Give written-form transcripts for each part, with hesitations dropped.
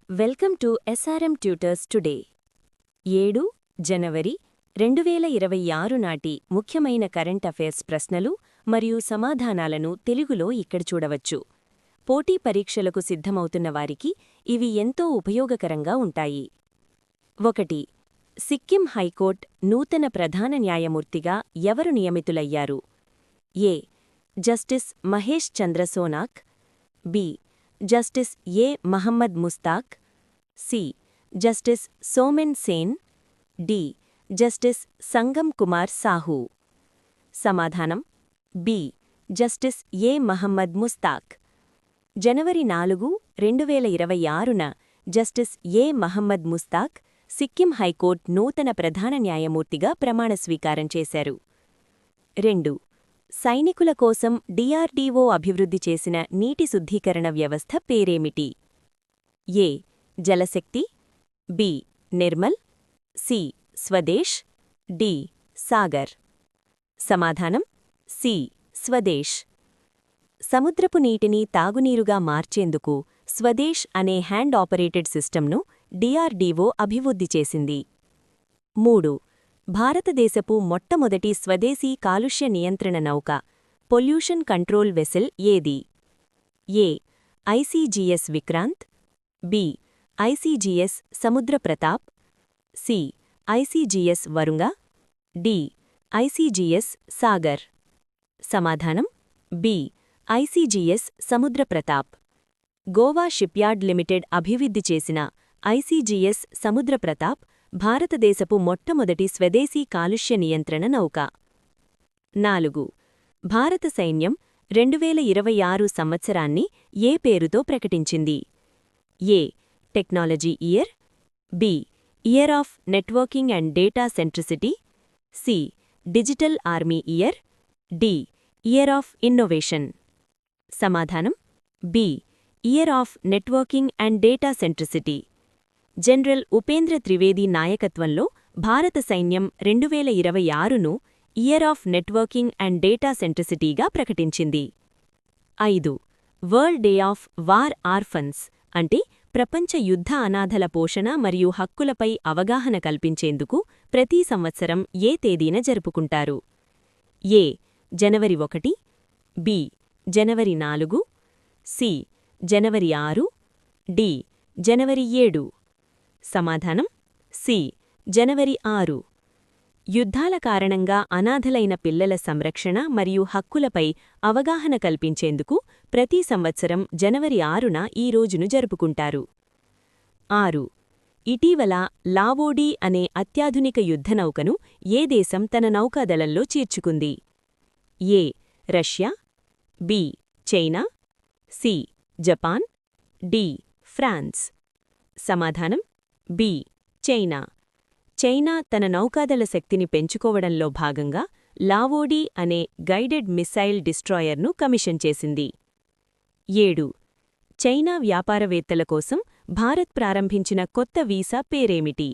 Welcome to SRM tutors today 7 జనవరి 2026 నాటి ముఖ్యమైన current affairs ప్రశ్నలు మరియు సమాధానాలను తెలుగులో ఇక్కడ చూడవచ్చు. పోటీ పరీక్షలకు సిద్ధమవుతున్న వారికి ఇవి ఎంతో ఉపయోగకరంగా ఉంటాయి. 1. సిక్కిం హైకోర్టు నూతన ప్రధాన న్యాయమూర్తిగా ఎవరు నియమితులయ్యారు? A. Justice Mahesh Chandra Sonak. B. Justice A. Mohammad Mustaq. C. Justice Somen Sen. D. Justice Sangam Kumar Sahoo. సమాధానం B. Justice A. Mohammad Mustaq. జనవరి 4, 2026న justice A. Mohammad Mustaq Sikkim high court నూతన ప్రధాన న్యాయమూర్తిగా ప్రమాణస్వీకారం చేశారు. 2. సైనికుల కోసం డిఆర్డీఓ అభివృద్ధి చేసిన నీటి శుద్ధీకరణ వ్యవస్థ పేరేమిటి? A. Jalshakti. B. Nirmal. C. Swadesh. D. Sagar. సమాధానం సి. స్వదేశ్. సముద్రపు నీటిని తాగునీరుగా మార్చేందుకు స్వదేశ్ అనే హ్యాండ్ ఆపరేటెడ్ సిస్టమ్ను డిఆర్డీఓ అభివృద్ధి చేసింది. 3. భారతదేశపు మొట్టమొదటి స్వదేశీ కాలుష్య నియంత్రణ నౌక పొల్యూషన్ కంట్రోల్ వెసెల్ ఏది? A. ICGS Vikrant. B. ICGS Samudra Pratap. C. ICGS Varunga. D. ICGS Sagar. సమాధానం B. ICGS Samudra Pratap. Goa shipyard limited అభివృద్ధి చేసిన ఐసీజీఎస్ సముద్ర ప్రతాప్ భారతదేశపు మొట్టమొదటి స్వదేశీ కాలుష్య నియంత్రణ నౌక. 4. భారత సైన్యం 2026 సంవత్సరాన్ని ఏ పేరుతో ప్రకటించింది? A. Technology year. B. Year of networking and data centricity. C. Digital army year. D. Year of innovation. సమాధానం B. Year of networking and data centricity. General Upendra Trivedi నాయకత్వంలో భారత సైన్యం 2026ను year of networking and data సెంట్రిసిటీగా ప్రకటించింది. 5. World day of war orphans అంటే ప్రపంచ యుద్ధ అనాథల పోషణ మరియు హక్కులపై అవగాహన కల్పించేందుకు ప్రతి సంవత్సరం ఏ తేదీన జరుపుకుంటారు? ఏ. జనవరి 1. బి. జనవరి 4. సి. జనవరి 6. డి. జనవరి 7. సమాధానం సి. జనవరి 6. యుద్ధాల కారణంగా అనాథలైన పిల్లల సంరక్షణ మరియు హక్కులపై అవగాహన కల్పించేందుకు ప్రతి సంవత్సరం జనవరి 6న ఈ రోజును జరుపుకుంటారు. 6. ఇటీవల లావోడీ అనే అత్యాధునిక యుద్ధనౌకను ఏ దేశం తన నౌకాదళంలో చేర్చుకుంది? A. Russia. B. China. C. Japan. D. France. సమాధానం బి. చైనా. చైనా తన నౌకాదళ శక్తిని పెంచుకోవడంలో భాగంగా లావోడీ అనే గైడెడ్ మిస్సైల్ డిస్ట్రాయర్ను కమిషన్ చేసింది. 7. చైనా వ్యాపారవేత్తల కోసం భారత్ ప్రారంభించిన కొత్త వీసా పేరేమిటి?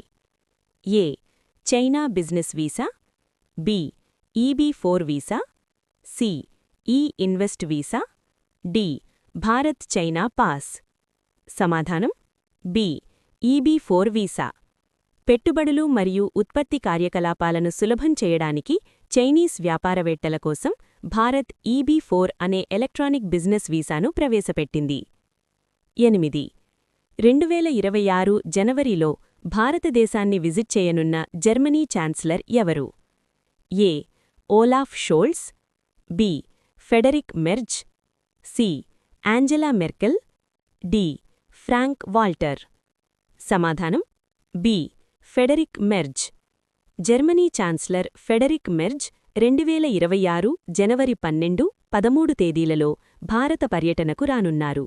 A. China business visa. B. EB-4 visa. C. Invest visa. D. Bharat China pass. సమాధానం బి. EB-4 visa. పెట్టుబడులు మరియు ఉత్పత్తి కార్యకలాపాలను సులభం చేయడానికి చైనీస్ వ్యాపారవేత్తల కోసం భారత్ EB-4 అనే ఎలక్ట్రానిక్ బిజినెస్ వీసాను ప్రవేశపెట్టింది. 8. 2026 జనవరిలో భారతదేశాన్ని విజిట్ చేయనున్న జర్మనీ ఛాన్సలర్ ఎవరు? A. Olaf Scholz. B. Friedrich Merz. C. Angela Merkel. D. Frank Walter. సమాధానం B. Friedrich Merz. Germany chancellor Friedrich Merz 2026 జనవరి 12, 13 తేదీలలో భారత పర్యటనకు రానున్నారు.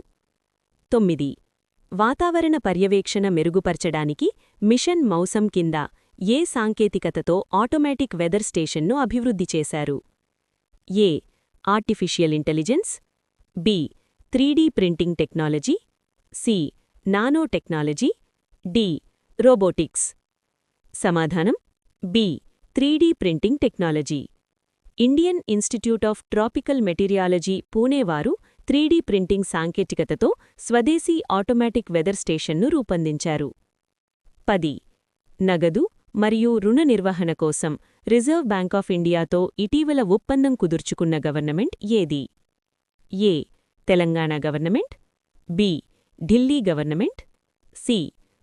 9. వాతావరణ పర్యవేక్షణ మెరుగుపర్చడానికి మిషన్ మౌసమ్ కింద ఏ సాంకేతికతతో ఆటోమేటిక్ వెదర్ స్టేషన్ను అభివృద్ధి చేశారు? A. Artificial intelligence. B. 3D printing technology. C. Nano technology. D. Robotics. సమాధానం B. 3D printing technology. Indian institute of tropical meteorology Pune వారు 3D ప్రింటింగ్ సాంకేతికతతో స్వదేశీ ఆటోమేటిక్ వెదర్ స్టేషన్ను రూపొందించారు. 10. నగదు మరియు రుణ నిర్వహణ కోసం రిజర్వ్ బ్యాంక్ ఆఫ్ ఇండియాతో ఇటీవల ఒప్పందం కుదుర్చుకున్న గవర్నమెంట్ ఏది? A. Telangana government, B. Delhi government, C.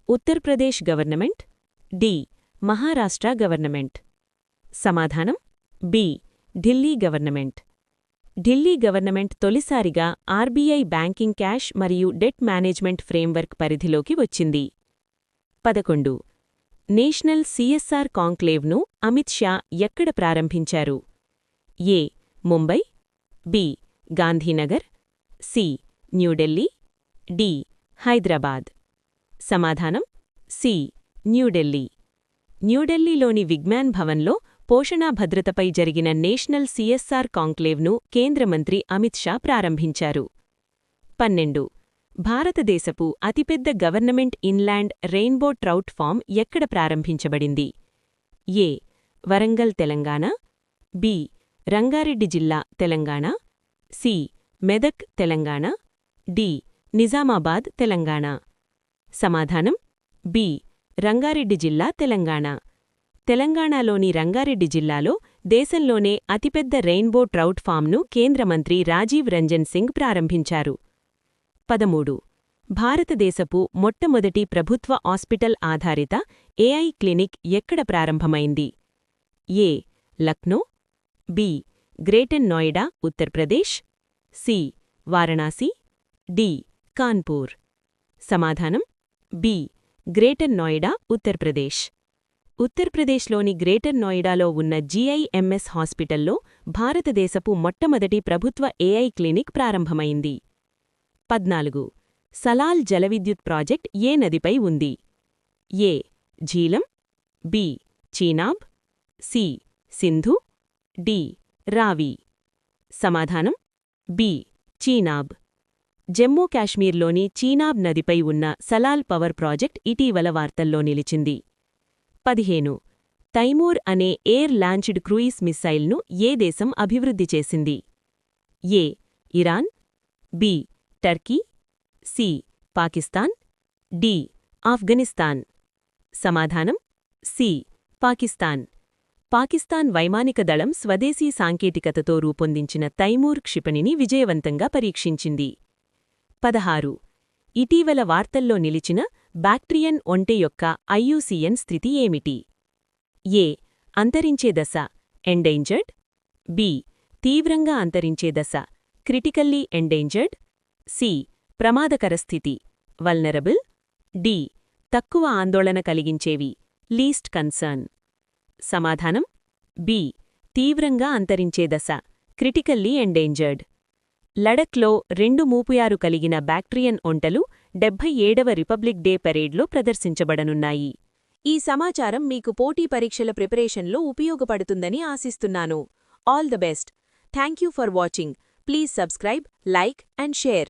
Uttar Pradesh government, D. Maharashtra government. సమాధానం B. Delhi government. Delhi government తొలిసారిగా ఆర్బీఐ బ్యాంకింగ్ క్యాష్ మరియు డెట్ మేనేజ్మెంట్ ఫ్రేమ్వర్క్ పరిధిలోకి వచ్చింది. 11. నేషనల్ సిఎస్ఆర్ కాంక్లేవ్ను అమిత్ షా ఎక్కడ ప్రారంభించారు? A. Mumbai, B. Gandhinagar, C. New Delhi, D. Hyderabad. సమాధానం సి. న్యూఢిల్లీ. న్యూఢిల్లీలోని విజ్ఞాన్ భవన్లో పోషణా భద్రతపై జరిగిన నేషనల్ సిఎస్ఆర్ కాంక్లేవ్ను కేంద్ర మంత్రి అమిత్ షా ప్రారంభించారు. 12. భారతదేశపు అతిపెద్ద government inland rainbow trout farm ఎక్కడ ప్రారంభించబడింది? ఏ. వరంగల్ తెలంగాణ, బి. రంగారెడ్డి జిల్లా తెలంగాణ, సి. మెదక్ తెలంగాణ, డి. నిజామాబాద్ తెలంగాణ. సమాధానం బి. రంగారెడ్డి జిల్లా తెలంగాణ. తెలంగాణలోని రంగారెడ్డి జిల్లాలో దేశంలోనే అతిపెద్ద రెయిన్బో ట్రౌట్ ఫామ్ను కేంద్ర మంత్రి రాజీవ్ రంజన్ సింగ్ ప్రారంభించారు. 13. భారతదేశపు మొట్టమొదటి ప్రభుత్వ హాస్పిటల్ ఆధారిత ఏఐ క్లినిక్ ఎక్కడ ప్రారంభమైంది? A. Lucknow, B. Greater Noida Uttar Pradesh, C. Varanasi, D. Kanpur. సమాధానం బి. గ్రేటర్ నోయిడా ఉత్తరప్రదేశ్. ఉత్తరప్రదేశ్లోని గ్రేటర్ నోయిడాలో ఉన్న జీఐఎంఎస్ హాస్పిటల్లో భారతదేశపు మొట్టమొదటి ప్రభుత్వ ఏఐ క్లినిక్ ప్రారంభమైంది. 14. సలాల్ జలవిద్యుత్ ప్రాజెక్ట్ ఏ నదిపై ఉంది? A. Jhelum, B. Chenab, C. Sindhu, D. Ravi. సమాధానం బి. చీనాబ్. జమ్మూ కాశ్మీర్లోని చీనాబ్ నదిపై ఉన్న సలాల్ పవర్ ప్రాజెక్ట్ ఇటీవల వార్తల్లో నిలిచింది. 15. తైమూర్ అనే ఎయిర్ లాంచ్డ్ క్రూయిజ్ మిస్సైల్ను ఏ దేశం అభివృద్ధి చేసింది? A. Iran, B. Turkey, C. Pakistan, D. Afghanistan. సమాధానం సి. పాకిస్తాన్. పాకిస్తాన్ వైమానిక దళం స్వదేశీ సాంకేతికతతో రూపొందించిన తైమూర్ క్షిపణిని విజయవంతంగా పరీక్షించింది. 16. ఇటీవల వార్తల్లో నిలిచిన బాక్ట్రియన్ ఒంటె యొక్క ఐయుసిఎన్ స్థితి ఏమిటి? ఏ. అంతరించే దశ ఎండేంజర్డ్, బి. తీవ్రంగా అంతరించే దశ క్రిటికల్లీ ఎండేంజర్డ్, సి. ప్రమాదకర స్థితి వల్నరబుల్, డి. తక్కువ ఆందోళన కలిగించేవి లీస్ట్ కన్సర్న్. సమాధానం బి. తీవ్రంగా అంతరించే దశ క్రిటికల్లీ ఎండేంజర్డ్. లడఖ్లో 2 మూపుయారు కలిగిన బాక్ట్రియన్ ఒంటెలు 77వ రిపబ్లిక్ డే పెరేడ్లో ప్రదర్శించబడనున్నాయి. ఈ సమాచారం మీకు పోటీ పరీక్షల ప్రిపరేషన్లో ఉపయోగపడుతుందని ఆశిస్తున్నాను. All the best. Thank you for watching. Please subscribe, like and share.